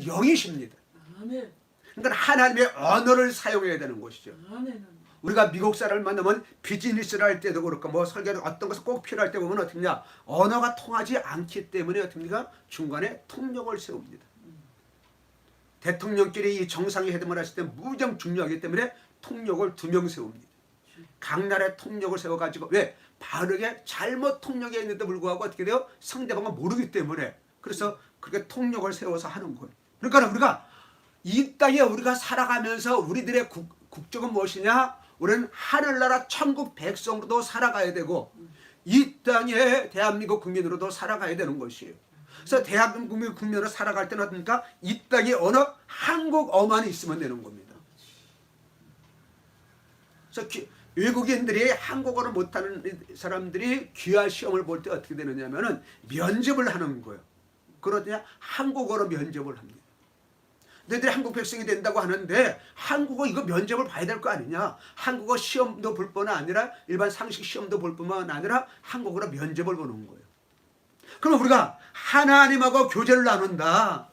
영이십니다. 아멘. 그러니까 하나님의 언어를 사용해야 되는 것이죠. 아멘. 우리가 미국 사람을 만나면 비즈니스를 할 때도 그렇고 뭐 설계를 어떤 것을 꼭 필요할 때 보면 어떻냐, 언어가 통하지 않기 때문에 어떻습니까? 중간에 통역을 세웁니다. 대통령끼리 이 정상회 회담을 하실 때 무정 중요하기 때문에 통역을 2명 세웁니다. 각 나라의 통역을 세워가지고, 왜? 바르게 잘못 통역했는데 불구하고 어떻게 돼요? 상대방은 모르기 때문에. 그래서 그렇게 통역을 세워서 하는 거예요. 그러니까 우리가 이 땅에 우리가 살아가면서 우리들의 국적은 무엇이냐? 우리는 하늘나라 천국 백성으로도 살아가야 되고 이 땅에 대한민국 국민으로도 살아가야 되는 것이에요. 그래서 대한민국 국민으로 살아갈 때는 어떻습니까? 이 땅의 언어 한국어만 있으면 되는 겁니다. 그래서 외국인들이 한국어를 못하는 사람들이 귀화 시험을 볼 때 어떻게 되느냐면은 면접을 하는 거예요. 그러냐? 한국어로 면접을 합니다. 너희들이 한국 백성이 된다고 하는데 한국어 이거 면접을 봐야 될 거 아니냐? 한국어 시험도 볼 뿐만 아니라 일반 상식 시험도 볼 뿐만 아니라 한국어로 면접을 보는 거예요. 그럼 우리가 하나님하고 교제를 나눈다,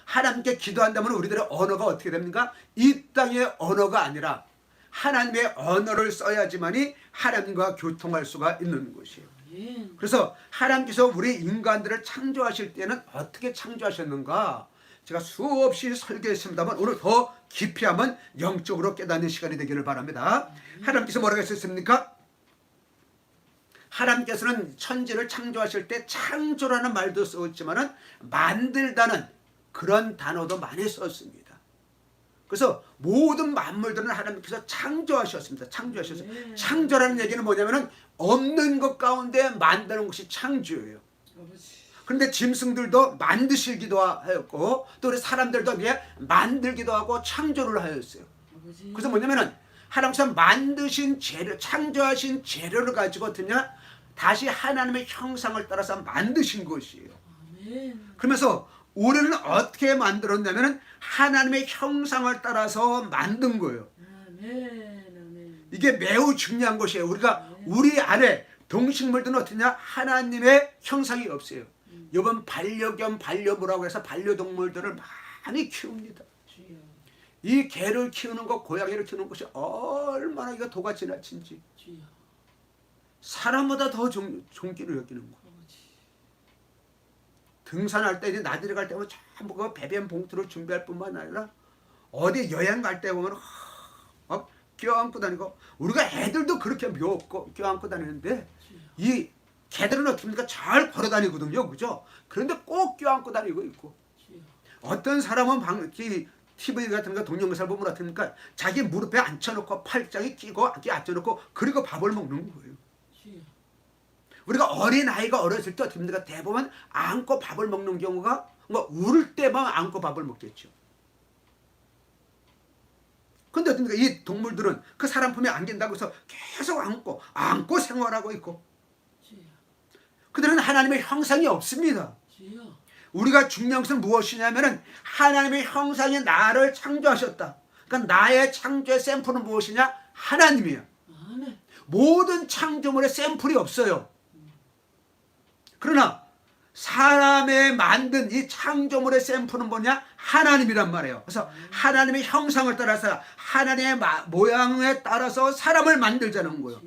하나님께 기도한다면 우리들의 언어가 어떻게 됩니까? 이 땅의 언어가 아니라 하나님의 언어를 써야지만이 하나님과 교통할 수가 있는 것이에요. 그래서 하나님께서 우리 인간들을 창조하실 때는 어떻게 창조하셨는가? 제가 수없이 설교했습니다만 오늘 더 깊이 한번 영적으로 깨닫는 시간이 되기를 바랍니다. 하나님께서 뭐라고 했습니까? 하나님께서는 천지를 창조하실 때 창조라는 말도 썼지만은 만들다는 그런 단어도 많이 썼습니다. 그래서 모든 만물들은 하나님께서 창조하셨습니다. 창조하셨어요. 창조라는 얘기는 뭐냐면은 없는 것 가운데 만드는 것이 창조예요. 그런데 짐승들도 만드시기도 하였고 또 우리 사람들도 만들기도 하고 창조를 하였어요. 그래서 뭐냐면은 하나님께서 만드신 재료, 창조하신 재료를 가지고 어떠냐? 다시 하나님의 형상을 따라서 만드신 것이에요. 그러면서 우리는 어떻게 만들었냐면은 하나님의 형상을 따라서 만든 거예요. 이게 매우 중요한 것이에요. 우리가 우리 안에 동식물들은 어떠냐? 하나님의 형상이 없어요. 이번 반려견, 반려묘라고 해서 반려동물들을 많이 키웁니다. 이 개를 키우는 것, 고양이를 키우는 것이 얼마나 이거 도가 지나친지. 사람보다 더 존귀를 여기는 거예요. 등산할 때, 나들이 갈 때 보면 전부 그 배변 봉투를 준비할 뿐만 아니라 어디 여행 갈 때 보면 막 껴안고 다니고, 우리가 애들도 그렇게 껴안고 다니는데 이 개들은 어떻게 합니까? 잘 걸어 다니거든요. 그죠? 그런데 꼭 껴안고 다니고 있고, 어떤 사람은 TV 같은 거 동영상을 보면 어떻습니까? 자기 무릎에 앉혀놓고 팔짱에 끼고 앉혀놓고 그리고 밥을 먹는 거예요. 우리가 어린아이가 어렸을 때 어떻게 합니까? 대부분 안고 밥을 먹는 경우가 뭐 울을 때만 안고 밥을 먹겠죠. 근데 어떻습니까? 이 동물들은 그 사람 품에 안긴다고 해서 계속 안고 생활하고 있고, 그들은 하나님의 형상이 없습니다. 우리가 중요한 것은 무엇이냐면은 하나님의 형상이 나를 창조하셨다. 그러니까 나의 창조의 샘플은 무엇이냐? 하나님이야. 모든 창조물에 샘플이 없어요. 그러나 사람의 만든 이 창조물의 샘플은 뭐냐? 하나님이란 말이에요. 그래서 하나님의 형상을 따라서 하나님의 모양에 따라서 사람을 만들자는 거예요.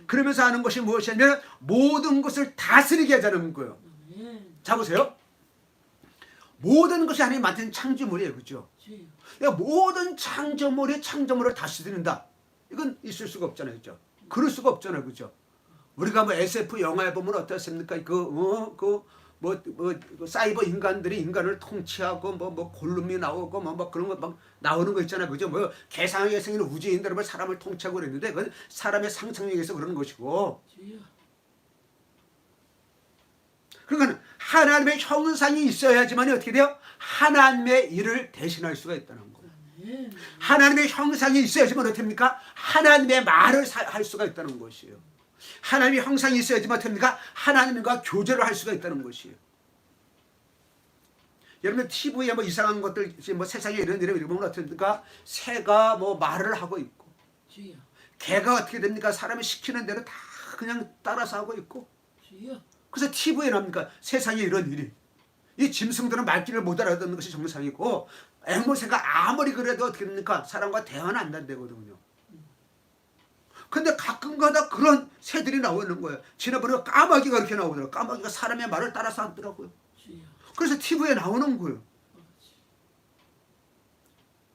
그러면서 하는 것이 무엇이냐면 모든 것을 다스리게 하자는 거예요. 자 보세요. 모든 것이 하나님이 만든 창조물이에요. 그렇죠? 그러니까 모든 창조물이 창조물을 다스린다. 이건 있을 수가 없잖아요. 그렇죠? 그럴 수가 없잖아요. 그렇죠? 우리가 뭐 SF 영화에 보면 어떻습니까? 사이버 인간들이 인간을 통치하고 뭐 골룸이 나오고 뭐 그런 거 막 나오는 거 있잖아요. 그죠? 뭐 개상하게 생긴 우주인들은 사람을 통치하고 그랬는데 그건 사람의 상상력에서 그러는 것이고. 그러니까 하나님의 형상이 있어야지만 어떻게 돼요? 하나님의 일을 대신할 수가 있다는 거예요. 하나님의 형상이 있어야지만 어떻게 됩니까? 하나님의 말을 할 수가 있다는 것이에요. 하나님의 형상이 있어야지만 어떻게 됩니까? 하나님과 교제를 할 수가 있다는 것이에요. 여러분 TV에 뭐 이상한 것들, 뭐 세상에 이런 일을 보면 어떻습니까? 새가 뭐 말을 하고 있고, 개가 어떻게 됩니까? 사람이 시키는 대로 다 그냥 따라서 하고 있고. 그래서 TV에 나옵니까? 세상에 이런 일이. 이 짐승들은 말귀를 못 알아듣는 것이 정상이고 앵무새가 아무리 그래도 어떻게 됩니까? 사람과 대화는 안 된다거든요. 근데 가끔가다 그런 새들이 나오는 거예요. 지난번에 까마귀가 이렇게 나오더라고요. 까마귀가 사람의 말을 따라서 하더라고요. 그래서 TV에 나오는 거예요.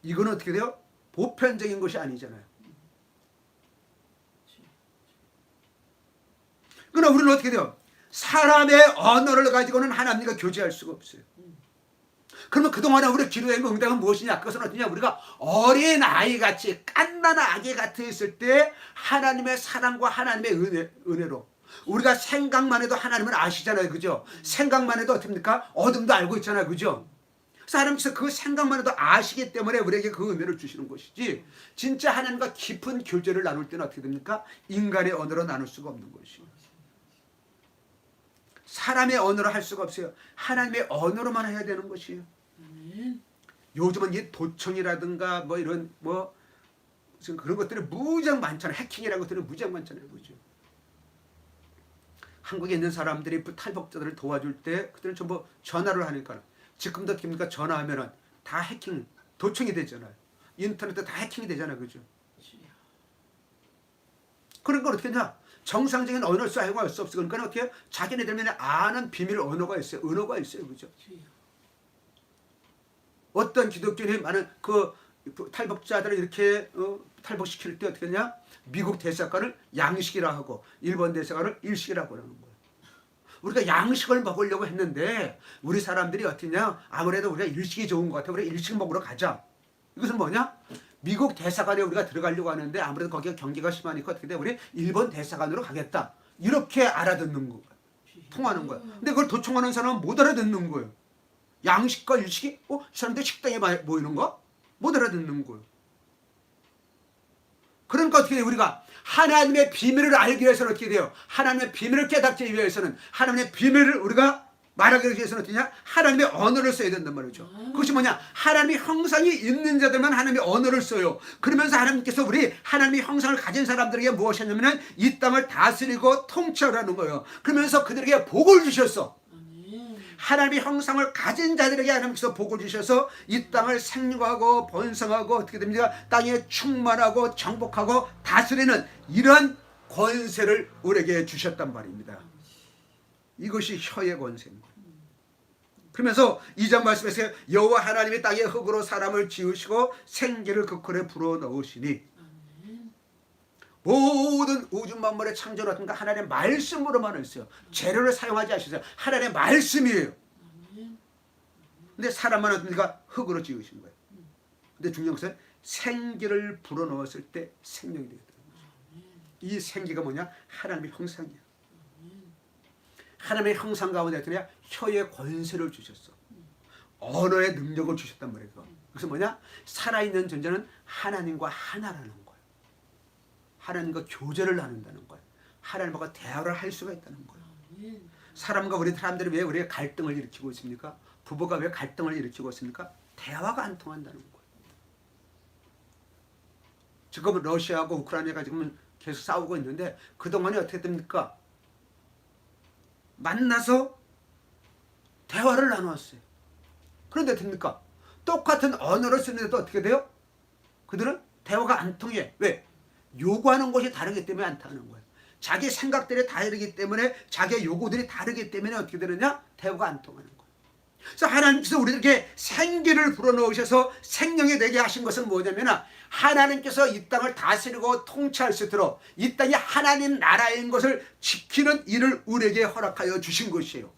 이거는 어떻게 돼요? 보편적인 것이 아니잖아요. 그러나 우리는 어떻게 돼요? 사람의 언어를 가지고는 하나님과 교제할 수가 없어요. 그러면 그동안에 우리 기도의 응답은 무엇이냐? 그것은 어떠냐? 우리가 어린 아이같이 깐난 아기 같아 있을 때 하나님의 사랑과 하나님의 은혜로 우리가 생각만 해도 하나님은 아시잖아요. 그죠? 생각만 해도 어떻습니까? 어둠도 알고 있잖아요. 그죠? 그래서 하나님께서 그 생각만 해도 아시기 때문에 우리에게 그 은혜를 주시는 것이지, 진짜 하나님과 깊은 교제를 나눌 때는 어떻게 됩니까? 인간의 언어로 나눌 수가 없는 것이요. 사람의 언어로 할 수가 없어요. 하나님의 언어로만 해야 되는 것이에요. 요즘은 이 도청이라든가 뭐 이런 뭐 그런 것들이 무지하게 많잖아요. 해킹이라는 것들은 무지하게 많잖아요. 그죠? 한국에 있는 사람들이 탈북자들을 도와줄 때 그들은 전부 전화를 하니까, 지금도 어떻게 전화하면은 다 해킹, 도청이 되잖아요. 인터넷도 다 해킹이 되잖아요. 그죠? 그런 걸 어떻게 했냐? 정상적인 언어를 사용할 수 없어. 그러니까 어떻게 자기네들만이 아는 비밀 언어가 있어요. 언어가 있어요. 그죠? 어떤 기독교인이 많은 그 탈북자들을 이렇게 탈북시킬 때 어떻게 했냐? 미국 대사관을 양식이라 하고 일본 대사관을 일식이라고 하는 거예요. 우리가 양식을 먹으려고 했는데 우리 사람들이 어떻냐? 아무래도 우리가 일식이 좋은 것 같아. 우리가 일식 먹으러 가자. 이것은 뭐냐? 미국 대사관에 우리가 들어가려고 하는데 아무래도 거기가 경계가 심하니까 어떻게 돼? 우리 일본 대사관으로 가겠다. 이렇게 알아듣는 거예요. 통하는 거야. 근데 그걸 도청하는 사람은 못 알아듣는 거예요. 양식과 일식이? 이 사람들 식당에 모이는 거? 못 알아듣는 거예요. 그러니까 어떻게 돼요? 우리가 하나님의 비밀을 알기 위해서는 어떻게 돼요? 하나님의 비밀을 깨닫기 위해서는, 하나님의 비밀을 우리가 말하기 위해서는 어떠냐? 하나님의 언어를 써야 된단 말이죠. 그것이 뭐냐? 하나님의 형상이 있는 자들만 하나님의 언어를 써요. 그러면서 하나님께서 우리 하나님의 형상을 가진 사람들에게 무엇이 했냐면 이 땅을 다스리고 통치하라는 거예요. 그러면서 그들에게 복을 주셨어. 하나님의 형상을 가진 자들에게 하나님께서 복을 주셔서 이 땅을 생육하고 번성하고 어떻게 됩니까? 땅에 충만하고 정복하고 다스리는 이런 권세를 우리에게 주셨단 말입니다. 이것이 혀의 권세입니다. 그러면서 2장 말씀에서 여호와 하나님이 땅의 흙으로 사람을 지으시고 생기를 그 꼴에 불어넣으시니, 모든 우주 만물의 창조를 어떤가 하나님의 말씀으로만 했어요. 재료를 사용하지 않으셨어요. 하나님의 말씀이에요. 근데 사람만 어떻습니까? 흙으로 지으신 거예요. 근데 중요한 것은 생기를 불어넣었을 때 생명이 되거든요. 이 생기가 뭐냐? 하나님의 형상이에요. 하나님의 형상 가운데 어떠냐? 혀의 권세를 주셨어. 언어의 능력을 주셨단 말이에요. 그래서 뭐냐? 살아있는 존재는 하나님과 하나라는 거예요. 하나님과 교제를 나눈다는 거예요. 하나님과 대화를 할 수가 있다는 거예요. 사람과 우리 사람들이 왜 우리가 갈등을 일으키고 있습니까? 부부가 왜 갈등을 일으키고 있습니까? 대화가 안 통한다는 거예요. 지금 러시아하고 우크라이나가 지금 계속 싸우고 있는데 그동안에 어떻게 됩니까? 만나서 대화를 나누었어요. 그런데 됩니까? 똑같은 언어를 쓰는데도 어떻게 돼요? 그들은 대화가 안 통해. 왜? 요구하는 것이 다르기 때문에 안 타는 거예요. 자기 생각들이 다르기 때문에, 자기의 요구들이 다르기 때문에 어떻게 되느냐? 대화가 안 통하는 거예요. 그래서 하나님께서 우리에게 생기를 불어넣으셔서 생명이 되게 하신 것은 뭐냐면, 하나님께서 이 땅을 다스리고 통치할 수 있도록 이 땅이 하나님 나라인 것을 지키는 일을 우리에게 허락하여 주신 것이에요.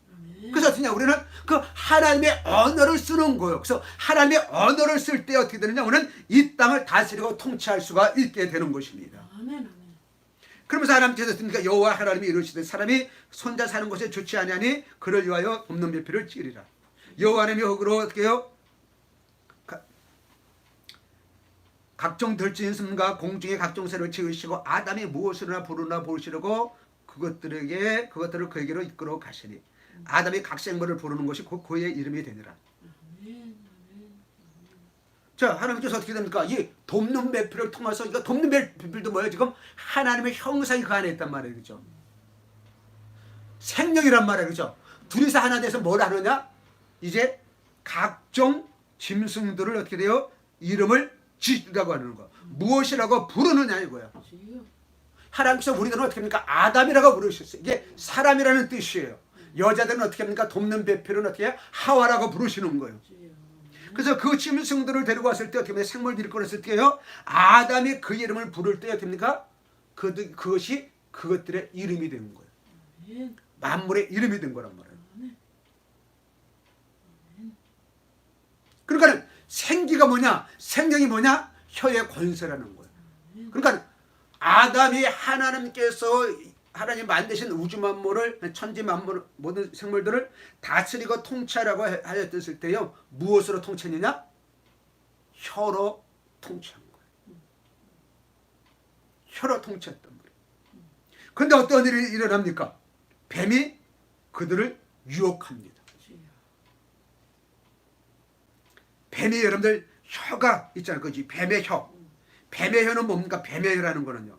그래서 어떻게냐? 우리는 그 하나님의 언어를 쓰는 거예요. 그래서 하나님의 언어를 쓸 때 어떻게 되느냐? 우리는 이 땅을 다스리고 통치할 수가 있게 되는 것입니다. 그러면서 하나님께서 듣니까 여호와 하나님이 이르시되 사람이 혼자 사는 것에 좋지 아니하니 그를 위하여 돕는 배필을 찌르라. 여호와 하나님이 흙으로 어떻게 해요? 각종 들짐승과 공중의 각종 새를 지으시고 아담이 무엇으로나 부르나 보시려고 그것들을 그에게로 이끌어 가시니 아담이 각 생물을 부르는 것이 곧 그의 이름이 되니라. 자, 하나님께서 어떻게 됩니까? 이 돕는 배필을 통해서, 이거 돕는 배필도 뭐예요? 지금 하나님의 형상이 그 안에 있단 말이에요. 그죠? 생명이란 말이에요. 그죠? 둘이서 하나 돼서 뭘 하느냐? 이제 각종 짐승들을 어떻게 돼요? 이름을 지으라고 하는 거. 무엇이라고 부르느냐 이거야. 하나님께서 우리들은 어떻게 합니까? 아담이라고 부르셨어요. 이게 사람이라는 뜻이에요. 여자들은 어떻게 합니까? 돕는 배필은 어떻게 해요? 하와라고 부르시는 거예요. 그래서 그 짐승들을 데리고 왔을 때 어떻게 합니까? 생물들을 끌었을 때요. 아담이 그 이름을 부를 때 어떻게 합니까? 그것이 그것들의 이름이 된 거예요. 만물의 이름이 된 거란 말이에요. 그러니까 생기가 뭐냐? 생명이 뭐냐? 혀의 권세라는 거예요. 그러니까 아담이 하나님 만드신 우주 만물을, 천지 만물, 모든 생물들을 다스리고 통치하라고 하였을 때요. 무엇으로 통치했느냐? 혀로 통치한 거예요. 혀로 통치했단 말이에요. 그런데 어떤 일이 일어납니까? 뱀이 그들을 유혹합니다. 뱀이 여러분들 혀가 있잖아요. 그지? 뱀의 혀. 뱀의 혀는 뭡니까? 뱀의 혀라는 거는요.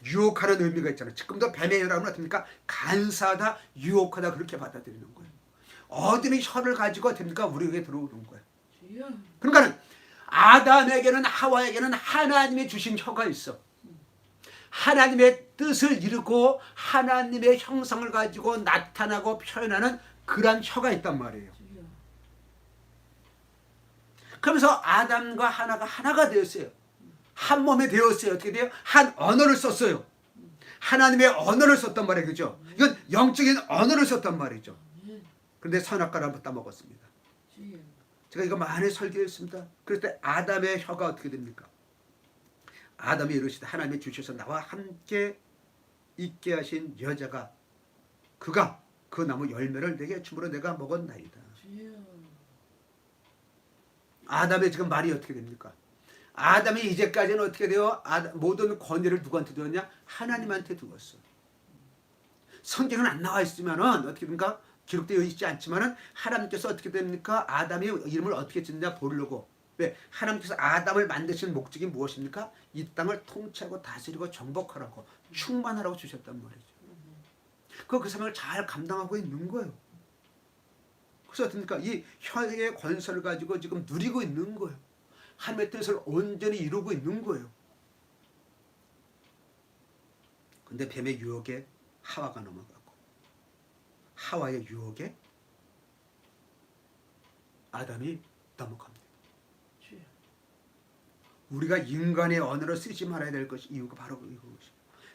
유혹하는 의미가 있잖아요. 지금도 뱀의 혀라는 건 어떻습니까? 간사하다, 유혹하다 그렇게 받아들이는 거예요. 어둠이 혀를 가지고 됩니까? 우리에게 들어오는 거예요. 그러니까 아담에게는 하와에게는 하나님이 주신 혀가 있어. 하나님의 뜻을 이루고 하나님의 형상을 가지고 나타나고 표현하는 그런 혀가 있단 말이에요. 그러면서 아담과 하나가 하나가 되었어요. 한 몸이 되었어요. 어떻게 돼요? 한 언어를 썼어요. 하나님의 언어를 썼단 말이에요. 그죠? 이건 영적인 언어를 썼단 말이죠. 그런데 선악과를 한번 따먹었습니다. 제가 이거 많이 설교했습니다. 그럴 때 아담의 혀가 어떻게 됩니까? 아담이 이르시되 하나님이 주셔서 나와 함께 있게 하신 여자가 그가 그 나무 열매를 내게 주므로 내가 먹었나이다. 아담의 지금 말이 어떻게 됩니까? 아담이 이제까지는 어떻게 돼요? 모든 권위를 누구한테 두었냐? 하나님한테 두었어. 성경은 안 나와 있으면은 어떻게 됩니까? 기록되어 있지 않지만은 하나님께서 어떻게 됩니까? 아담의 이름을 어떻게 짓느냐 보려고. 왜? 하나님께서 아담을 만드신 목적이 무엇입니까? 이 땅을 통치하고 다스리고 정복하라고, 충만하라고 주셨단 말이죠. 그 사명을 잘 감당하고 있는 거예요. 그래서 어떻습니까? 이 혀의 권세를 가지고 지금 누리고 있는 거예요. 하나님의 뜻을 온전히 이루고 있는 거예요. 근데 뱀의 유혹에 하와가 넘어가고 하와의 유혹에 아담이 넘어갑니다. 우리가 인간의 언어를 쓰지 말아야 될 것이 이유가 바로 이것이에요.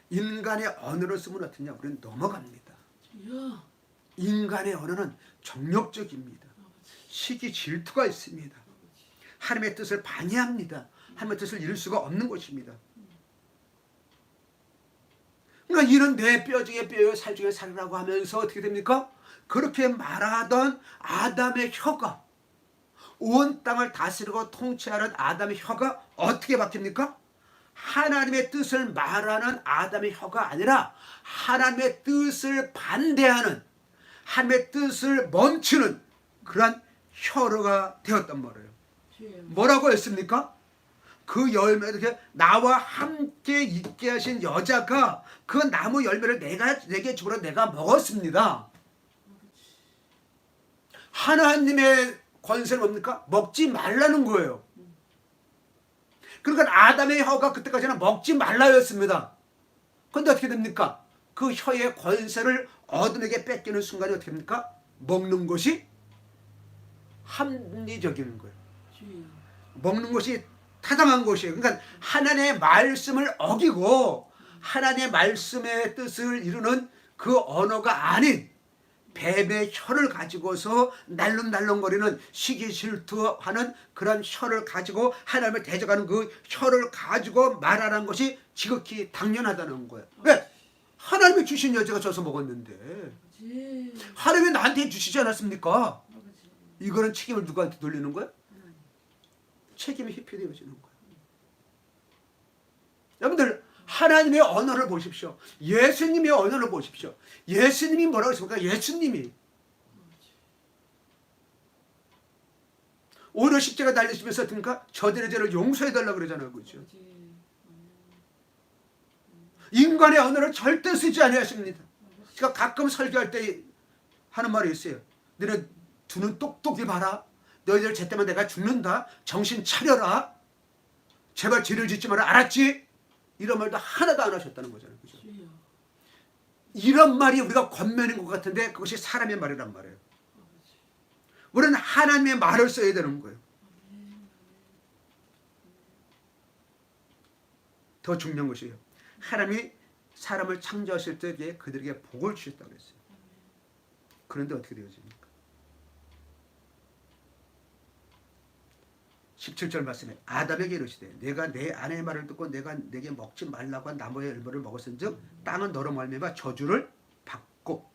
인간의 언어를 쓰면 어떠냐? 우리는 넘어갑니다. 인간의 언어는 정욕적입니다. 시기 질투가 있습니다. 하나님의 뜻을 방해합니다. 하나님의 뜻을 이룰 수가 없는 것입니다. 그러니까 이는 내 뼈 중에 뼈요 살 중에 살이라고 하면서 어떻게 됩니까? 그렇게 말하던 아담의 혀가, 온 땅을 다스리고 통치하는 아담의 혀가 어떻게 바뀝니까? 하나님의 뜻을 말하는 아담의 혀가 아니라 하나님의 뜻을 반대하는, 하나님의 뜻을 멈추는 그러한 혀가 되었단 말이에요. 뭐라고 했습니까? 그 열매, 이렇게 나와 함께 있게 하신 여자가 그 나무 열매를 내게 주므로 내가 먹었습니다. 하나님의 권세는 뭡니까? 먹지 말라는 거예요. 그러니까 아담의 혀가 그때까지는 먹지 말라였습니다. 그런데 어떻게 됩니까? 그 혀의 권세를 어둠에게 뺏기는 순간에 어떻게 됩니까? 먹는 것이 합리적인 거예요. 먹는 것이 타당한 것이에요. 그러니까 하나님의 말씀을 어기고 하나님의 말씀의 뜻을 이루는 그 언어가 아닌 뱀의 혀를 가지고서 날름날름거리는 시기 질투하는 그런 혀를 가지고 하나님을 대적하는 그 혀를 가지고 말하는 것이 지극히 당연하다는 거예요. 왜? 하나님이 주신 여자가 줘서 먹었는데 하나님이 나한테 주시지 않았습니까? 이거는 책임을 누구한테 돌리는 거예요? 책임이 회피되어지는 거예요. 여러분들 하나님의 언어를 보십시오. 예수님의 언어를 보십시오. 예수님이 뭐라고 했습니까? 예수님이 오히려 십자가 달리시면서 어떻습니까? 저들의 죄를 용서해달라고 그러잖아요. 그렇죠? 인간의 언어를 절대 쓰지 아니하십니다. 제가 가끔 설교할 때 하는 말이 있어요. 너는 두 눈 똑똑히 봐라. 너희들 제때만 내가 죽는다. 정신 차려라. 제발 죄를 짓지 마라. 알았지? 이런 말도 하나도 안 하셨다는 거잖아요. 그죠? 이런 말이 우리가 권면인 것 같은데 그것이 사람의 말이란 말이에요. 우리는 하나님의 말을 써야 되는 거예요. 더 중요한 것이에요. 하나님이 사람을 창조하실 때 그들에게 복을 주셨다고 했어요. 그런데 어떻게 되어집니까? 17절 말씀에 아담에게 이르시되 내가 내 아내의 말을 듣고 내가 내게 먹지 말라고 한 나무의 열매를 먹었은즉 땅은 너로 말미암아 저주를 받고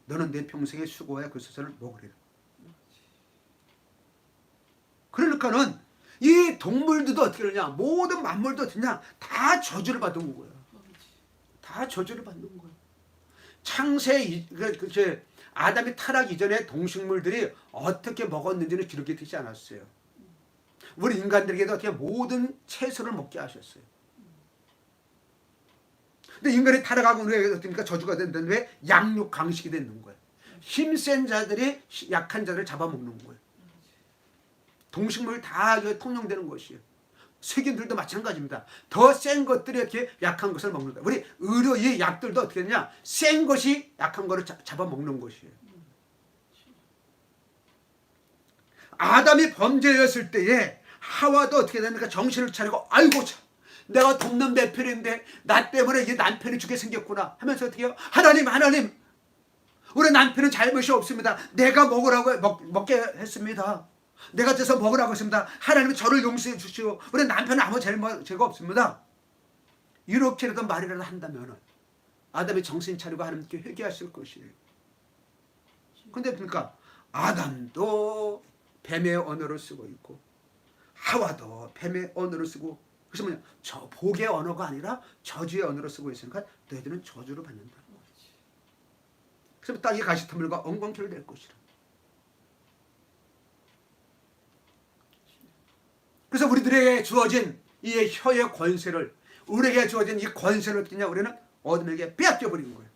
너는 내 평생의 수고와 그 수선을 먹으리라. 그러니까는 이 동물들도 어떻게 그러냐, 모든 만물도 그냥 다 저주를 받은 거예요. 다 저주를 받는 거예요. 창세 아담이 타락 이전에 동식물들이 어떻게 먹었는지는 기록이 되지 않았어요. 우리 인간들에게도 어떻게 모든 채소를 먹게 하셨어요. 근데 인간이 타락하고 그러니까 저주가 된다는 왜 양육 강식이 되는 거예요. 힘센 자들이 약한 자들을 잡아먹는 거예요. 동식물 다 통용되는 것이에요. 세균들도 마찬가지입니다. 더 센 것들이 이렇게 약한 것을 먹는다. 우리 의료의 약들도 어떻게 되냐, 센 것이 약한 것을 잡아먹는 것이에요. 아담이 범죄였을 때에 하와도 어떻게 됩니까? 정신을 차리고 아이고 참, 내가 돕는 매편인데 나 때문에 이 남편이 죽게 생겼구나 하면서 어떻게 해요? 하나님 우리 남편은 잘못이 없습니다. 내가 먹게 했습니다. 내가 돼서 먹으라고 했습니다. 하나님은 저를 용서해 주시오. 우리 남편은 아무 죄가 없습니다. 이렇게라도 말이라도 한다면 아담이 정신 차리고 하나님께 회개하실 것이에요. 근데 그러니까 아담도 뱀의 언어를 쓰고 있고 하와도 뱀의 언어를 쓰고, 그래서 뭐냐, 저 복의 언어가 아니라 저주의 언어를 쓰고 있으니까 너희들은 저주를 받는다. 그래서 땅의 가시터물과 엉겅퀴를 낼 것이라. 그래서 우리들에게 주어진 이 혀의 권세를, 우리에게 주어진 이 권세를 그냥 우리는 어둠에게 빼앗겨 버린 거예요.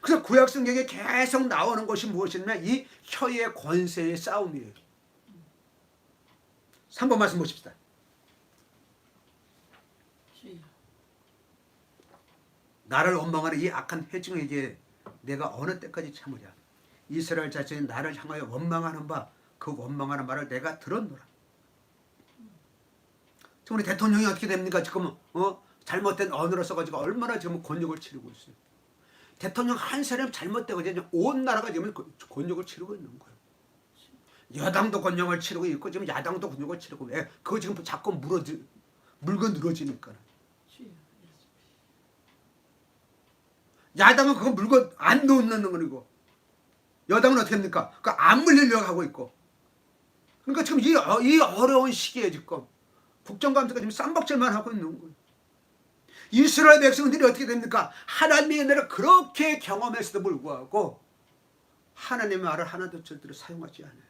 그래서 구약 성경에 계속 나오는 것이 무엇이냐면 이 혀의 권세의 싸움이에요. 3번 말씀 보십시다. 나를 원망하는 이 악한 회중에게 내가 어느 때까지 참으랴. 이스라엘 자손이 나를 향하여 원망하는 바 그 원망하는 말을 내가 들었노라. 지금 우리 대통령이 어떻게 됩니까? 지금 잘못된 언어를 써가지고 얼마나 지금 곤욕을 치르고 있어요. 대통령 한 사람 잘못되고 온 나라가 지금 곤욕을 치르고 있는 거예요. 여당도 곤욕을 치르고 있고 지금 야당도 곤욕을 치르고, 왜? 그거 지금 자꾸 물고 늘어지니까. 야당은 그거 물고 안 놓는 거고 여당은 어떻게 합니까? 그거 안 물리려고 하고 있고. 그러니까 지금 이 어려운 시기에 지금 국정감사가 지금 쌈박질만 하고 있는 거예요. 이스라엘 백성들이 어떻게 됩니까? 하나님의 은혜를 그렇게 경험했음에도 불구하고 하나님의 말을 하나도 절대로 사용하지 않아요.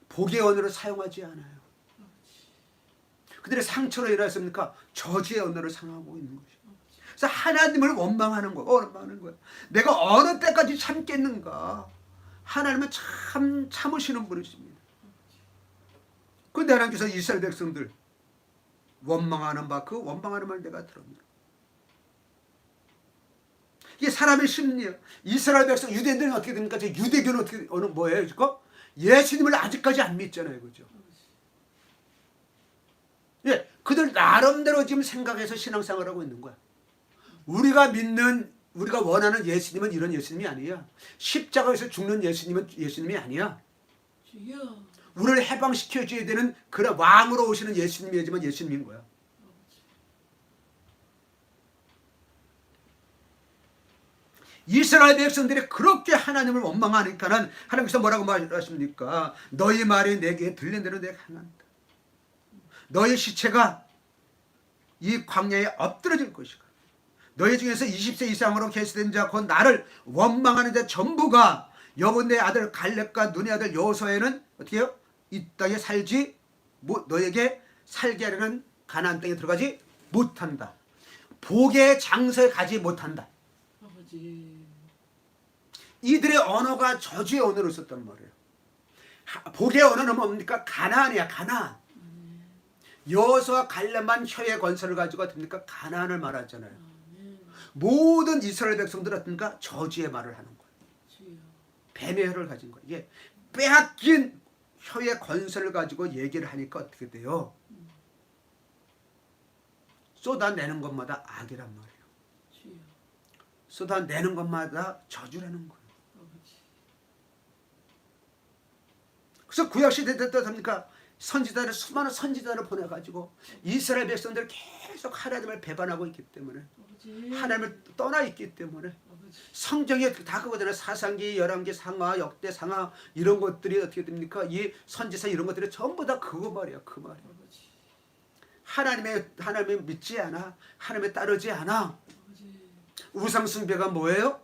복의 언어를 사용하지 않아요. 그들의 상처로 인하였습니까? 저주의 언어를 사용하고 있는 것이죠. 그래서 하나님을 원망하는 거예요. 내가 어느 때까지 참겠는가? 하나님은 참 참으시는 분이십니다. 그런데 하나님께서 이스라엘 백성들 원망하는 바 그 원망하는 말 내가 들었노라. 이게 사람의 심리예요. 이스라엘 백성 유대인들은 어떻게 됩니까? 유대교는 어떻게 뭐예요? 예수님을 아직까지 안 믿잖아요, 그죠? 예, 그들 나름대로 지금 생각해서 신앙생활을 하고 있는 거야. 우리가 원하는 예수님은 이런 예수님이 아니야. 십자가에서 죽는 예수님이 아니야. 우리를 해방시켜줘야 되는 그런 왕으로 오시는 예수님이지만 예수님인 거야. 이스라엘 백성들이 그렇게 하나님을 원망하니까는 하나님께서 뭐라고 말하십니까? 너희 말이 내게 들린 대로 내가 행한다. 너희 시체가 이 광야에 엎드러질 것이고 너희 중에서 20세 이상으로 계시된 자 곧 나를 원망하는 자 전부가 여분의 아들 갈렙과 눈의 아들 여호수아에는 어떻게 해요? 이 땅에 살지 너에게 살게 하려는 가나안 땅에 들어가지 못한다. 복의 장소에 가지 못한다. 아버지. 이들의 언어가 저주의 언어로 썼단 말이에요. 복의 언어는 뭡니까? 가나안이야, 가나안. 여호수아 갈렙만 혀의 권세를 가지고 됩니까? 가나안을 말하잖아요. 모든 이스라엘 백성들은 어떤가? 저주의 말을 하는 거예요. 뱀의 혀를 가진 거예요. 이게 빼앗긴 혀의 권세를 가지고 얘기를 하니까 어떻게 돼요? 쏟아내는 것마다 악이란 말이에요. 쏟아내는 것마다 저주라는 거예요. 그래서 구약시대 때 됩니까? 선지자를, 수많은 선지자를 보내가지고 이스라엘 백성들 계속 하나님을 배반하고 있기 때문에, 하나님을 떠나 있기 때문에, 성경에 다 그거잖아요. 사사기, 열왕기, 상하, 역대, 상하 이런 것들이 어떻게 됩니까? 이 선지서 이런 것들이 전부 다 그거 말이야, 그 말이야. 하나님을 믿지 않아, 하나님에 따르지 않아. 우상 숭배가 뭐예요?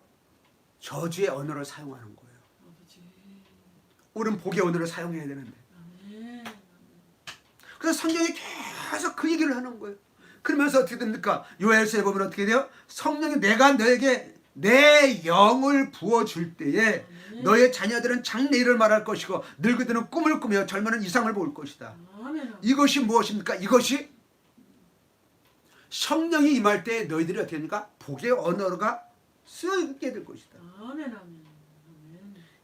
저주의 언어를 사용하는 거예요. 우리는 복의 언어를 사용해야 되는데. 그래서 성경이 계속 그 얘기를 하는 거예요. 그러면서 어떻게 됩니까? 요엘서에 보면 어떻게 돼요? 성령이 내가 너에게 내 영을 부어줄 때에 너의 자녀들은 장래일을 말할 것이고 늙은이들은 꿈을 꾸며 젊은이는 이상을 볼 것이다. 이것이 무엇입니까? 이것이 성령이 임할 때 너희들이 어떻게 됩니까? 복의 언어가 쓰게 될 것이다.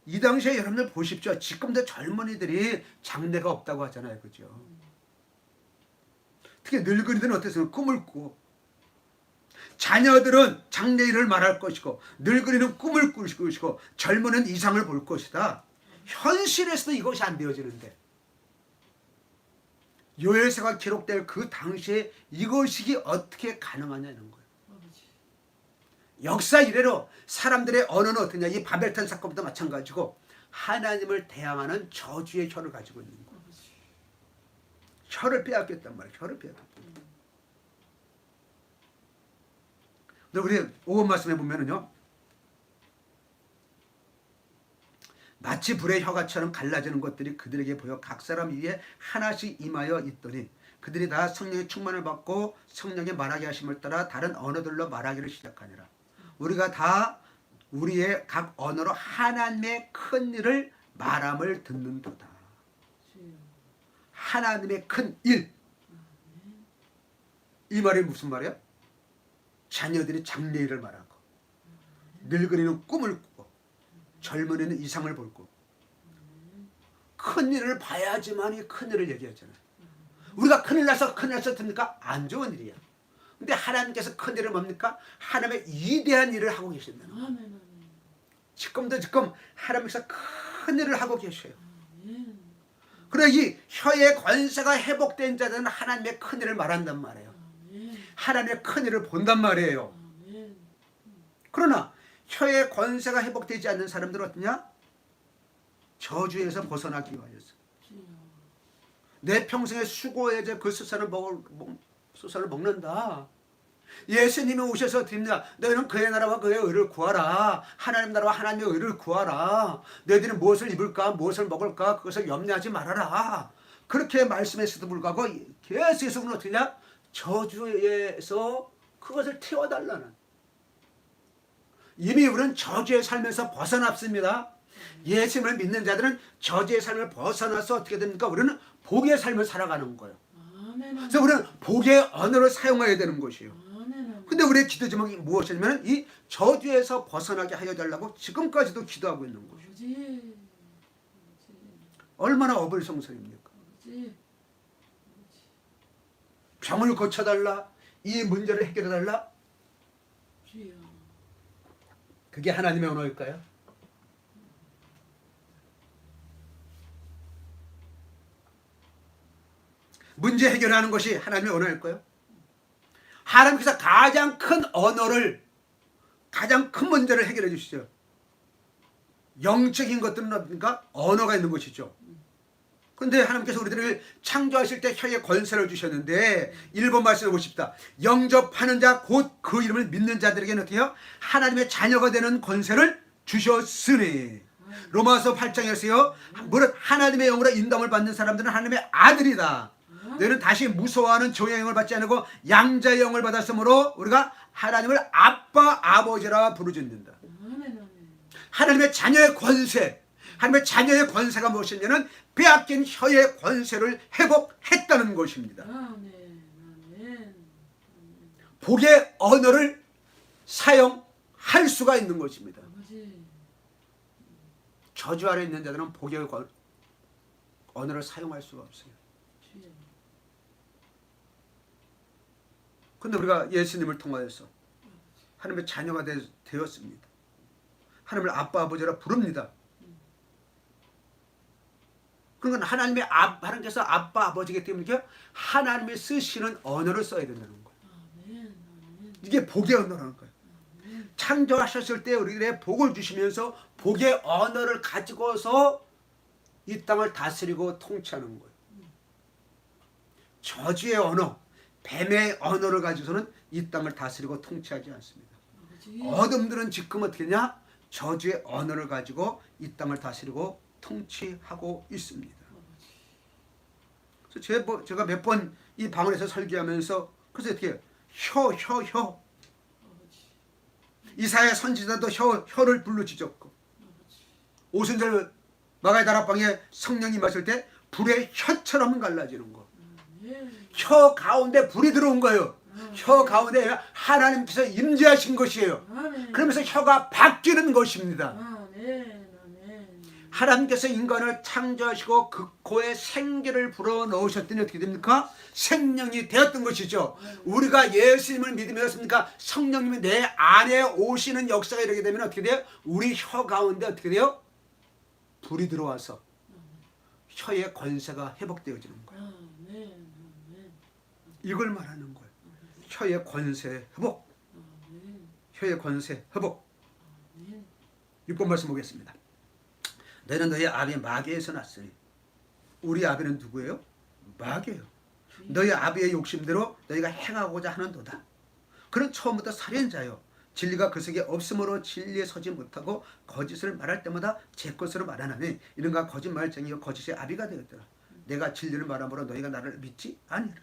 이 당시에 여러분들 보십시오. 지금도 젊은이들이 장래가 없다고 하잖아요. 그죠? 특히 늙은이들은 어땠어요? 꿈을 꾸고, 자녀들은 장래일을 말할 것이고 늙은이는 꿈을 꿀 것이고 젊은이는 이상을 볼 것이다. 현실에서도 이것이 안 되어지는데 요엘서가 기록될 그 당시에 이것이 어떻게 가능하냐는 거예요. 역사 이래로 사람들의 언어는 어떠냐? 이 바벨탑 사건부터 마찬가지고 하나님을 대항하는 저주의 혀를 가지고 있는 거예요. 혀를 빼앗겼단 말이에요. 혀를 빼앗겼단 말이에요. 근데 우리 5번 말씀에 보면은요, 마치 불의 혀가처럼 갈라지는 것들이 그들에게 보여 각 사람 위에 하나씩 임하여 있더니 그들이 다 성령의 충만을 받고 성령의 말하게 하심을 따라 다른 언어들로 말하기를 시작하니라. 우리가 다 우리의 각 언어로 하나님의 큰 일을 말함을 듣는도다. 하나님의 큰 일. 이 말이 무슨 말이야? 자녀들이 장래일을 말하고 늙은이는 꿈을 꾸고 젊은이는 이상을 볼 거고 큰 일을 봐야지만이 큰 일을 얘기하잖아요. 우리가 큰일 나서 됩니까? 안 좋은 일이야. 근데 하나님께서 큰 일을 뭡니까? 하나님의 위대한 일을 하고 계신다는 거예요. 지금 하나님께서 큰 일을 하고 계셔요. 그래 이 혀의 권세가 회복된 자들은 하나님의 큰 일을 말한단 말이에요. 하나님의 큰 일을 본단 말이에요. 그러나 혀의 권세가 회복되지 않는 사람들은 어떠냐? 저주에서 벗어나기 위하여서 내 평생의 수고에 그 수산을 먹는다. 예수님이 오셔서 드립니다. 너희는 그의 나라와 그의 의를 구하라. 하나님 나라와 하나님의 의를 구하라. 너희들은 무엇을 입을까 무엇을 먹을까 그것을 염려하지 말아라. 그렇게 말씀했어도 불구하고 계속해서 어떻게 하냐? 저주에서 그것을 태워달라는. 이미 우리는 저주의 삶에서 벗어났습니다. 예수님을 믿는 자들은 저주의 삶을 벗어나서 어떻게 됩니까? 우리는 복의 삶을 살아가는 거예요. 그래서 우리는 복의 언어를 사용해야 되는 것이에요. 근데 우리의 기도 제목이 무엇이냐면 이 저주에서 벗어나게 하여 달라고 지금까지도 기도하고 있는 것이죠. 얼마나 어불성설입니까? 병을 고쳐달라, 이 문제를 해결해달라. 그게 하나님의 언어일까요? 문제 해결하는 것이 하나님의 언어일까요? 하나님께서 가장 큰 언어를, 가장 큰 문제를 해결해 주시죠. 영적인 것들은 뭡니까? 언어가 있는 것이죠. 그런데 하나님께서 우리들을 창조하실 때 혀의 권세를 주셨는데 1번 말씀을 보십시다. 영접하는 자 곧 그 이름을 믿는 자들에게는 어떻게 해요? 하나님의 자녀가 되는 권세를 주셨으니. 로마서 8장에서요. 무릇 하나님의 영으로 인도함을 받는 사람들은 하나님의 아들이다. 너희는 다시 무서워하는 종의 영을 받지 않고 양자의 영을 받았으므로 우리가 하나님을 아빠 아버지라 부르짖는다. 하나님의 자녀의 권세, 하나님의 자녀의 권세가 무엇이냐면 빼앗긴 혀의 권세를 회복했다는 것입니다. 복의 언어를 사용할 수가 있는 것입니다. 저주 아래 있는 자들은 복의 언어를 사용할 수가 없어요. 그런데 우리가 예수님을 통하여서 하나님의 자녀가 되었습니다. 하나님을 아빠 아버지라 부릅니다. 그러니까 하나님께서 아빠 아버지기 때문에 하나님이 쓰시는 언어를 써야 된다는 거예요. 이게 복의 언어라는 거예요. 창조하셨을 때 우리들의 복을 주시면서 복의 언어를 가지고서 이 땅을 다스리고 통치하는 거예요. 저주의 언어, 뱀의 언어를 가지고서는 이 땅을 다스리고 통치하지 않습니다. 어둠들은 지금 어떻게 하냐? 저주의 언어를 가지고 이 땅을 다스리고 통치하고 있습니다. 그래서 제가 몇 번 이 방언에서 설교하면서 그래서 어떻게 해요? 혀 이사야 선지자도 혀를 불로 지졌고 오순절 마가의 다락방에 성령이 마실 때 불의 혀처럼 갈라지는 거. 혀 가운데 불이 들어온 거예요. 혀 가운데 하나님께서 임재하신 것이에요. 그러면서 혀가 바뀌는 것입니다. 하나님께서 인간을 창조하시고 그 코에 생기를 불어넣으셨더니 어떻게 됩니까? 생명이 되었던 것이죠. 우리가 예수님을 믿으면습니까? 성령님이 내 안에 오시는 역사가 이렇게 되면 어떻게 돼요? 우리 혀 가운데 어떻게 돼요? 불이 들어와서 혀의 권세가 회복되어지는 거예요. 이걸 말하는 거예요. 혀의 권세 회복. 혀의 권세 회복. 6번 말씀 보겠습니다. 너희는 너희 아비 마귀에서 났으니. 우리 아비는 누구예요? 마귀예요. 너희 아비의 욕심대로 너희가 행하고자 하는도다. 그는 처음부터 살인자요. 진리가 그 속에 없으므로 진리에 서지 못하고 거짓을 말할 때마다 제 것으로 말하나니 이른가 거짓말쟁이요 거짓의 아비가 되었더라. 내가 진리를 말함으로 너희가 나를 믿지 아니하라.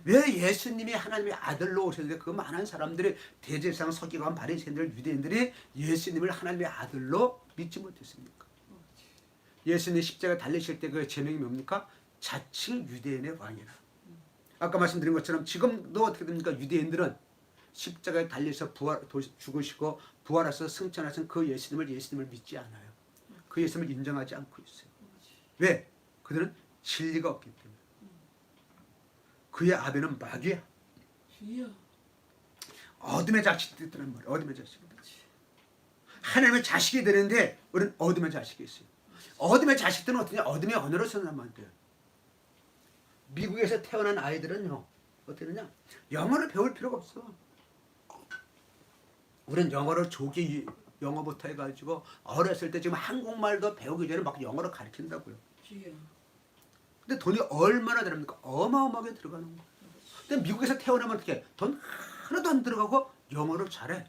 왜 예수님이 하나님의 아들로 오셨는데 그 많은 사람들이 대제사장 서기관 바리새인들 유대인들이 예수님을 하나님의 아들로 믿지 못했습니까? 예수님 십자가에 달리실 때 그 제명이 뭡니까? 자칭 유대인의 왕이라. 아까 말씀드린 것처럼 지금도 어떻게 됩니까? 유대인들은 십자가에 달려서 죽으시고 부활하셔서 승천하신 그 예수님을 믿지 않아요. 그 예수님을 인정하지 않고 있어요. 왜? 그들은 진리가 없기 때문에. 그의 아비는 마귀야. 어둠의 자식들이란 말이에요. 어둠의 자식들. 하나님의 자식이 되는데 우리는 어둠의 자식이 있어요. 어둠의 자식들은 어떠냐? 어둠의 언어를 쓰는 말이에요. 미국에서 태어난 아이들은요. 어떻게 되냐? 영어를 배울 필요가 없어. 우리는 영어를 조기 영어부터 해가지고 어렸을 때 지금 한국말도 배우기 전에 막 영어를 가르친다고요. 근데 돈이 얼마나 들어갑니까? 어마어마하게 들어가는 거예요. 근데 미국에서 태어나면 어떻게 돈 하나도 안 들어가고 영어를 잘해.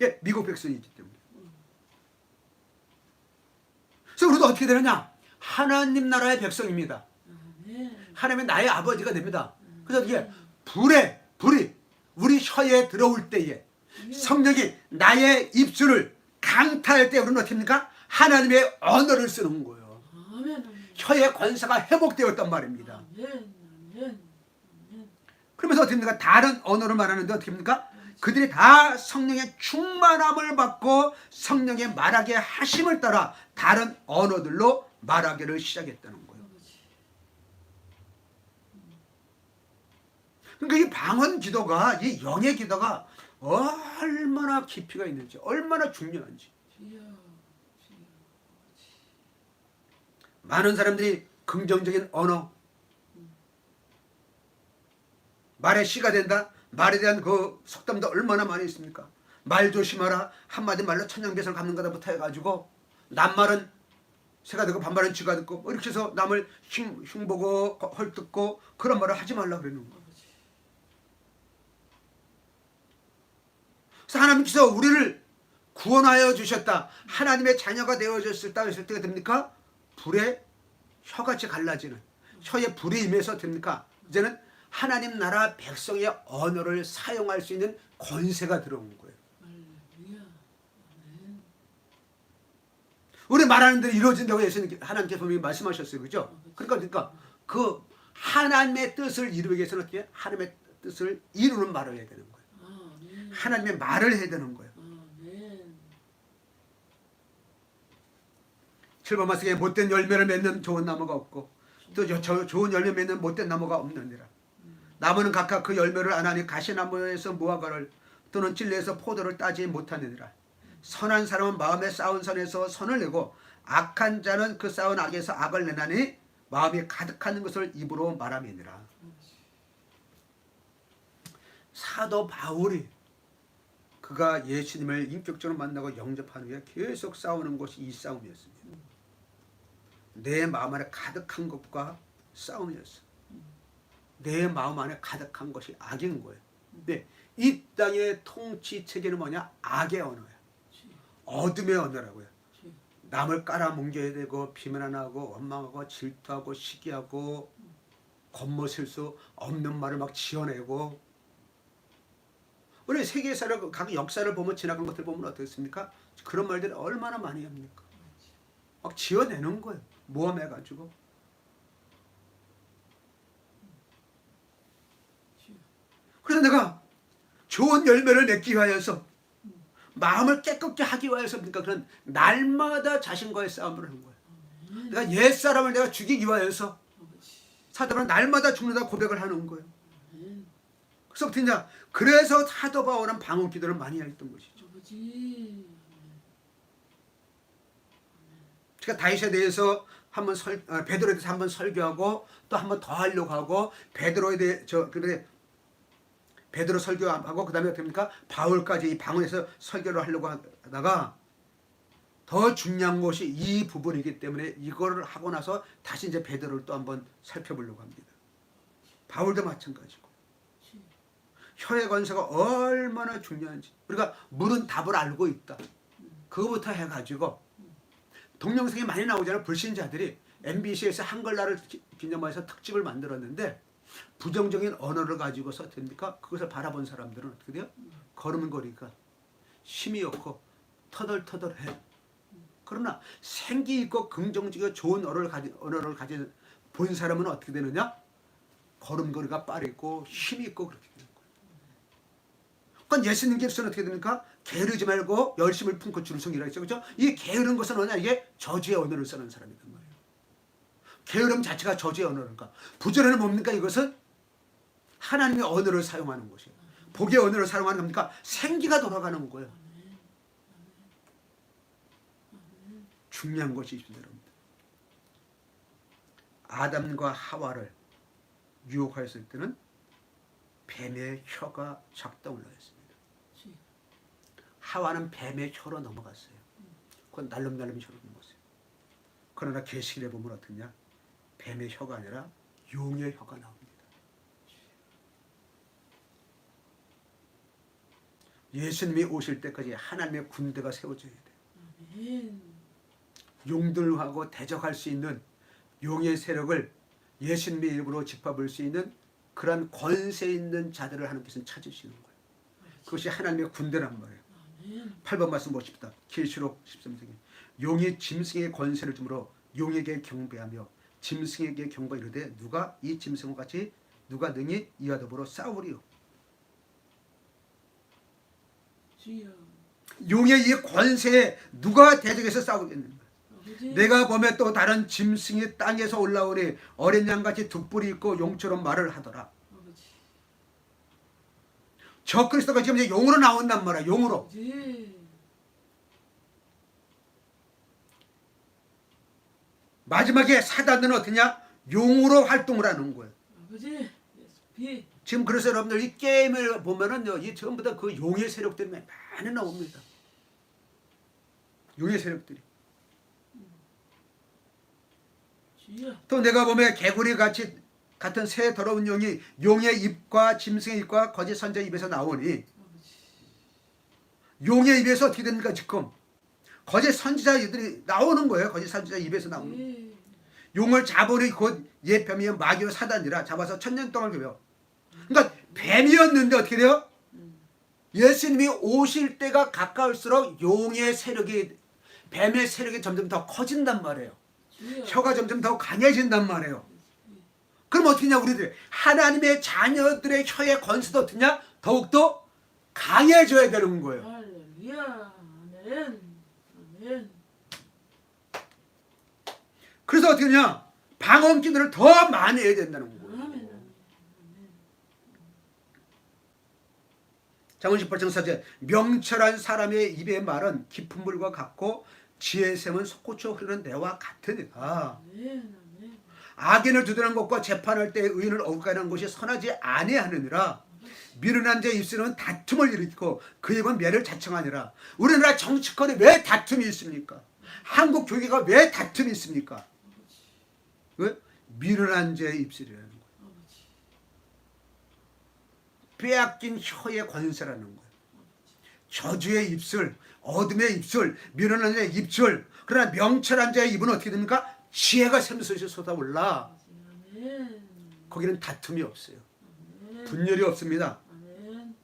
예, 미국 백성이기 때문에. 그래서 우리도 어떻게 되느냐? 하나님 나라의 백성입니다. 하나님의 나의 아버지가 됩니다. 그래서 이게 불이 우리 혀에 들어올 때에 성령이 나의 입술을 강타할 때 우리는 어떻게 합니까? 하나님의 언어를 쓰는 거예요. 혀의 권세가 회복되었단 말입니다. 그러면서 어떻게 합니까? 다른 언어를 말하는데 어떻게 합니까? 그들이 다 성령의 충만함을 받고 성령의 말하게 하심을 따라 다른 언어들로 말하기를 시작했다는 거예요. 그러니까 이 방언 기도가, 이 영의 기도가 얼마나 깊이가 있는지, 얼마나 중요한지. 많은 사람들이 긍정적인 언어, 말의 씨가 된다. 말에 대한 그 속담도 얼마나 많이 있습니까? 말 조심하라. 한마디 말로 천냥빚을 갚는 거다부터 해가지고 남말은 새가 듣고 반말은 쥐가 듣고 이렇게 해서 남을 흉보고 헐뜯고 그런 말을 하지 말라 그러는 거예요. 그래서 하나님께서 우리를 구원하여 주셨다. 하나님의 자녀가 되어졌다 했을 때가 됩니까? 불에 혀같이 갈라지는 혀에 불이 임해서 됩니까? 이제는 하나님 나라 백성의 언어를 사용할 수 있는 권세가 들어온 거예요. 우리 말하는 대로 이루어진다고 예수님 하나님께서 분명히 말씀하셨어요. 그죠? 그러니까 그 하나님의 뜻을 이루기 위해서는 어떻게 하나님의 뜻을 이루는 말을 해야 되는 거예요. 하나님의 말을 해야 되는 거예요. 7번 말씀에 못된 열매를 맺는 좋은 나무가 없고 또 좋은 열매 맺는 못된 나무가 없느니라. 나무는 각각 그 열매를 안 하니 가시나무에서 무화과를 또는 진리에서 포도를 따지 못하느니라. 선한 사람은 마음에 쌓은 선에서 선을 내고 악한 자는 그 쌓은 악에서 악을 내나니 마음이 가득한 것을 입으로 말함이니라. 사도 바울이 그가 예수님을 인격적으로 만나고 영접한 후에 계속 싸우는 것이 이 싸움이었습니다. 내 마음 안에 가득한 것과 싸움이었어. 내 마음 안에 가득한 것이 악인 거예요. 네, 이 땅의 통치 체계는 뭐냐? 악의 언어야. 어둠의 언어라고요. 남을 깔아뭉개야 되고 비난하고 원망하고 질투하고 시기하고 겉멋일 수 없는 말을 막 지어내고. 우리 세계사를 각 역사를 보면 지나간 것들 보면 어떻습니까? 그런 말들을 얼마나 많이 합니까? 막 지어내는 거예요. 모험해가지고. 그래서 내가 좋은 열매를 맺기 위하여서 마음을 깨끗게 하기 위하여서 그러니까 그런 날마다 자신과의 싸움을 하는 거예요. 내가 옛사람을 내가 죽이기 위하여서 사도는 날마다 죽는다 고백을 하는 거예요. 그래서 어떻게냐? 그래서 사도 바울은 방언 기도를 많이 했던 것이죠. 제가 다윗에 대해서 한번 베드로에 대해서 한번 설교하고 또 한번 더 하려고 하고 베드로에 대해 베드로 설교하고 그다음에 어떻게 됩니까? 바울까지 이 방언에서 설교를 하려고 하다가 더 중요한 것이 이 부분이기 때문에 이거를 하고 나서 다시 이제 베드로를 또 한번 살펴보려고 합니다. 바울도 마찬가지고. 혀의 권세가 얼마나 중요한지 우리가 물은 답을 알고 있다. 그거부터 해가지고 동영상이 많이 나오잖아요. 불신자들이 MBC에서 한글날을 기념해서 특집을 만들었는데 부정적인 언어를 가지고서 됩니까? 그것을 바라본 사람들은 어떻게 돼요? 걸음걸이가 힘이 없고 터덜터덜해. 그러나 생기 있고 긍정적이고 좋은 언어를 가진 본 사람은 어떻게 되느냐? 걸음걸이가 빠르고 힘이 있고 그렇게 되는 거예요. 그러니까 예수님께서는 어떻게 됩니까? 게으르지 말고 열심을 품고 줄을 서기라 했죠. 그렇죠? 이 게으른 것은 뭐냐? 이게 저주의 언어를 쓰는 사람이란 말이에요. 게으름 자체가 저주의 언어니까. 부전에는 뭡니까? 이것은 하나님의 언어를 사용하는 것이에요. 복의 언어를 사용하는 겁니까? 생기가 돌아가는 거예요. 중요한 것이 있습니다, 여러분들. 아담과 하와를 유혹하였을 때는 뱀의 혀가 작동을 하였습니다. 하와는 뱀의 혀로 넘어갔어요. 그건 날름날름 혀로 넘어갔어요. 그러나 계시록에 보면 어떠냐? 뱀의 혀가 아니라 용의 혀가 나옵니다. 예수님이 오실 때까지 하나님의 군대가 세워져야 돼요. 용들하고 대적할 수 있는 용의 세력을 예수님의 이름으로 짚어볼 수 있는 그런 권세 있는 자들을 하나님께서는 찾으시는 거예요. 그것이 하나님의 군대란 말이에요. 8번 말씀 보십시다. 계시록 13장에 용이 짐승의 권세를 주므로 용에게 경배하며 짐승에게 경배 이르되 누가 이 짐승과 같이 누가 능히 이와 더불어 싸우리요. 용의 이 권세에 누가 대적해서 싸우겠는가? 내가 보면 또 다른 짐승이 땅에서 올라오니 어린 양같이 두 뿔이 있고 용처럼 말을 하더라. 저 그리스도가 지금 이제 용으로 나온단 말이야. 용으로. 마지막에 사단은 어떠냐? 용으로 활동을 하는 거예요. 지금 그래서 여러분들 이 게임을 보면은 이 전부 다 그 용의 세력들이 많이 나옵니다. 용의 세력들이. 또 내가 보면 개구리 같은 새 더러운 용이 용의 입과 짐승의 입과 거짓 선지자의 입에서 나오니 용의 입에서 어떻게 됩니까? 지금 거짓 선지자들이 나오는 거예요. 거짓 선지자 입에서 나오는 거예요. 용을 잡으니 곧 옛 뱀이여 마귀와 사단이라 잡아서 1000년 동안 괴워. 그러니까 뱀이었는데 어떻게 돼요? 예수님이 오실 때가 가까울수록 용의 세력이 뱀의 세력이 점점 더 커진단 말이에요. 주여. 혀가 점점 더 강해진단 말이에요. 그럼 어떻게 냐 우리들 하나님의 자녀들의 혀의 권세도 어떻냐 더욱더 강해져야 되는 거예요. 할렐루야. 아멘. 아멘. 그래서 어떻게 냐 방언 기도를 더 많이 해야 된다는 거예요. 아멘. 아멘. 잠언 18장 4절 명철한 사람의 입의 말은 깊은 물과 같고 지혜의 샘은 솟구쳐 흐르는 내와 같으니라. 아멘. 아멘. 악인을 두드리는 것과 재판할 때 의인을 억울하는 것이 선하지 아니하느니라. 미련한 자의 입술은 다툼을 일으키고 그 입은 매를 자청하니라. 우리나라 정치권에 왜 다툼이 있습니까? 한국 교회가 왜 다툼이 있습니까? 왜? 미련한 자의 입술이라는 거예요. 빼앗긴 혀의 권세라는 거예요. 저주의 입술, 어둠의 입술, 미련한 자의 입술. 그러나 명철한 자의 입은 어떻게 됩니까? 지혜가 샘솟이 쏟아올라. 아멘. 거기는 다툼이 없어요. 아멘. 분열이 없습니다. 아멘.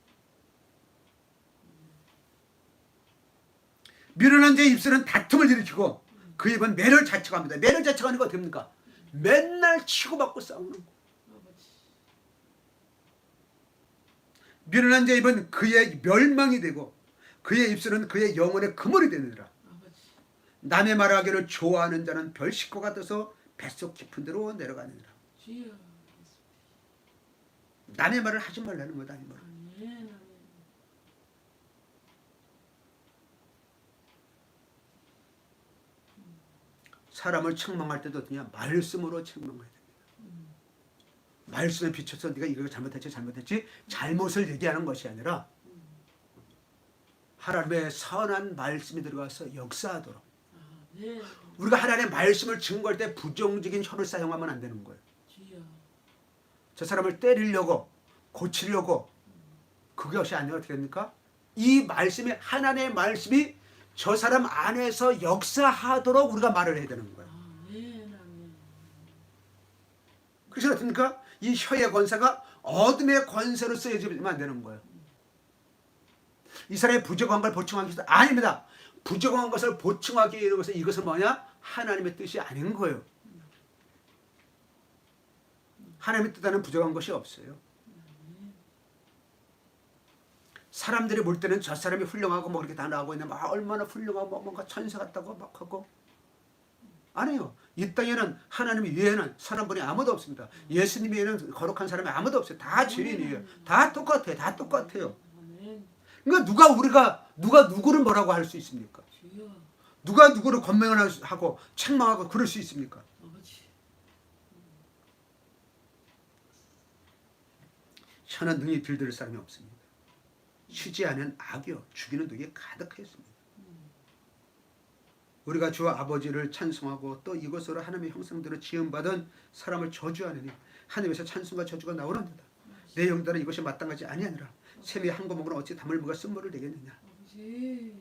미련한 자의 입술은 다툼을 일으키고 그 입은 매를 자책합니다. 매를 자책하는 거 어떻게 됩니까? 맨날 치고받고 싸우는 거. 아버지. 미련한 자의 입은 그의 멸망이 되고 그의 입술은 그의 영혼의 그물이 되느니라. 아버지. 남의 말하기를 좋아하는 자는 별 식구 같아서 뱃속 깊은 데로 내려가느니라. 주여. 남의 말을 하지 말라는 거다. 이 말. 아멘. 아멘. 사람을 책망할 때도 어떠냐? 말씀으로 책망해야 됩니다. 말씀에 비춰서 네가 이거 잘못했지 잘못을 얘기하는 것이 아니라 하나님의 선한 말씀이 들어가서 역사하도록. 아멘. 우리가 하나님의 말씀을 증거할 때 부정적인 혀를 사용하면 안 되는 거예요. 주여. 저 사람을 때리려고 고치려고 그것이 아니라 어떻게 됩니까? 이 말씀이 하나님의 말씀이 저 사람 안에서 역사하도록 우리가 말을 해야 되는 거예요. 아멘. 아멘. 그래서 어떻습니까? 이 혀의 권세가 어둠의 권세로 쓰여지면 안 되는 거예요. 이 사람이 부족한 걸 보충하기 위해서 아닙니다. 부족한 것을 보충하기 위해서 이것은 뭐냐? 하나님의 뜻이 아닌 거예요. 하나님의 뜻하는 부족한 것이 없어요. 사람들이 볼 때는 저 사람이 훌륭하고 뭐 그렇게 다 나오고 있는데 막 얼마나 훌륭하고 뭐 뭔가 천사 같다고 막 하고 아니에요. 이 땅에는 하나님 외에는 사람분이 아무도 없습니다. 예수님 외에는 거룩한 사람이 아무도 없어요. 다 죄인이에요. 다 똑같아요. 다 똑같아요. 아멘. 그러니까 누가 누구를 뭐라고 할 수 있습니까? 주여. 누가 누구를 권면하고 책망하고 그럴 수 있습니까? 아버지. 혀는 능히 들들 사람이 없습니다. 쉬지 않은 악이요 죽이는 독이 가득했습니다. 우리가 주 아버지를 찬송하고 또 이것으로 하나님의 형상대로 지음받은 사람을 저주하느니 하늘에서 찬송과 저주가 나오는도다. 내 영들은 이것이 마땅하지 아니하니라. 샘이 한 구멍으로 어찌 담을 무가 쓴물을 내겠느냐. 아버지.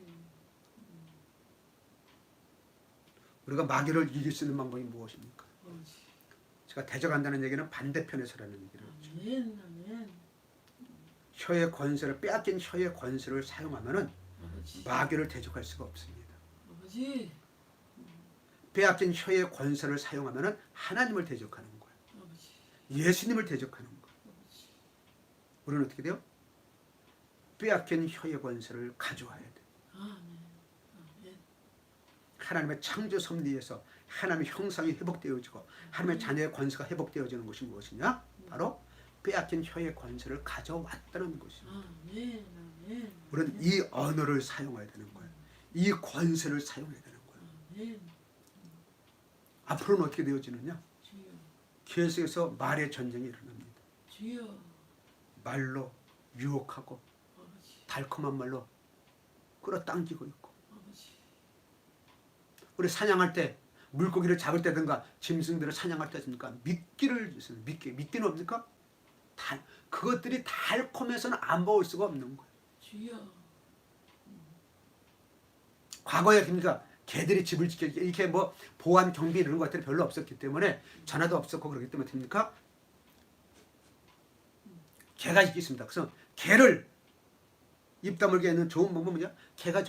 우리가 마귀를 이길 수 있는 방법이 무엇입니까? 아버지. 제가 대적한다는 얘기는 반대편에서라는 얘기를 했죠. 아멘. 아멘. 혀의 권세를 빼앗긴 혀의 권세를 사용하면은 아버지. 마귀를 대적할 수가 없습니다. 아버지. 빼앗긴 혀의 권세를 사용하면은 하나님을 대적하는 거예요. 아버지. 예수님을 대적하는 거예요. 아버지. 우리는 어떻게 돼요? 빼앗긴 혀의 권세를 가져와야 돼요. 아멘. 아멘. 하나님의 창조 섭리에서 하나님의 형상이 회복되어지고 하나님의 자녀의 권세가 회복되어지는 것이 무엇이냐? 바로 빼앗긴 혀의 권세를 가져왔다는 것입니다. 아멘. 아멘. 우리는 이 언어를 사용해야 되는 거예요. 이 권세를 사용해야 되는 거예요. 아멘. 앞으로는 어떻게 되어지느냐? 주여. 계속해서 말의 전쟁이 일어납니다. 주여. 말로 유혹하고 아버지. 달콤한 말로 끌어당기고 있고 아버지. 우리 사냥할 때 물고기를 잡을 때든가 짐승들을 사냥할 때 씁니까? 미끼를 주세요. 미끼는 뭡니까? 그것들이 달콤해서는 안 먹을 수가 없는 거예요. 주여. 과거에 그러니까 개들이 집을 지키기 이렇게 뭐 보안 경비 이런 것들이 별로 없었기 때문에 전화도 없었고 그렇기 때문에 됩니까? 개가 있습니다. 그래서 개를 입 다물게 하는 좋은 방법은 뭐냐? 개가